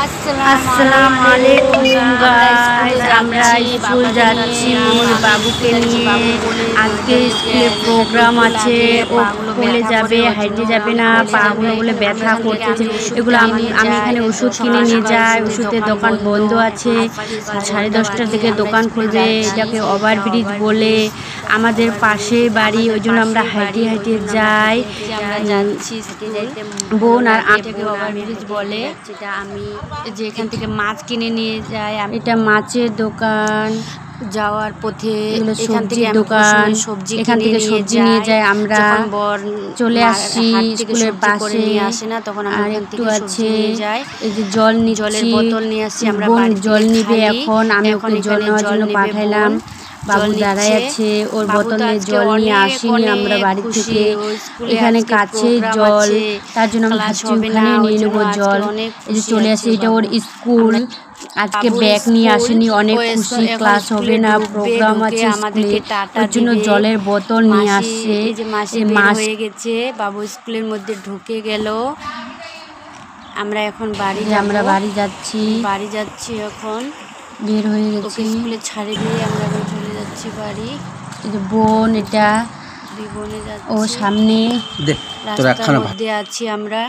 আসসালামু আলাইকুম গাইস, আমরা স্কুল যাচ্ছি মোর বাবুকে নিয়ে। আজকে স্কুলে প্রোগ্রাম আছে, ও বলে যাবে, হাইটে যাবে না, পাগুলো বলে ব্যথা করতেছে। এগুলো আমি এখানে ওষুধ কিনে নিয়ে যাই। ওষুধের দোকান বন্ধ আছে, 10:30টার দিকে দোকান খুলবে। এটাকে ওভারব্রিজ বলে, আমাদের পাশে বাড়ি, ওই জন্য আমরা হাইটে হাইটে যাই। বোন আর এটাকে ওভারব্রিজ বলে। যেটা আমি যে এখান থেকে মাছ কিনে নিয়ে যাই, এটা মাছের দোকান। যাওয়ার পথে সবজির দোকান, এখান থেকে সবজি নিয়ে যাই। আমরা চলে আসছি স্কুলের পাশে, আসে না তখন আর একটু আছে। এই যে জলের বোতল নিয়ে আসছি আমরা, জল নিবে এখন। আমি ওকে জল নেওয়ার জন্য পাঠাইলাম। বাবু দাঁড়ায় আছে, ওর বোতল নিয়ে জল নিয়ে আসিনি আমরা বাড়ি থেকে। এখানে কাছে জল, তার জন্য আমি ভাবছি ওখানে নিয়ে নেবো জল। এই যে চলে আসে, এটা ওর স্কুল। আজকে ব্যাগ নিয়ে আসেনি, অনেক খুশি। ক্লাস হবে না, প্রোগ্রাম আছে স্কুলে, তার জন্য জলের বোতল নিয়ে আসছে। মাস হয়ে গেছে, বাবু স্কুলের মধ্যে ঢুকে গেল। আমরা এখন বাড়ি যাচ্ছি এখন। বের হয়ে গেছে, স্কুলে ছাড়ে দিয়ে আমরা এখন চলে যাচ্ছি বাড়ি। এই যে বোন, এটা দুই বোনে যাচ্ছি, ও সামনে রাস্তার মধ্যে আছি আমরা।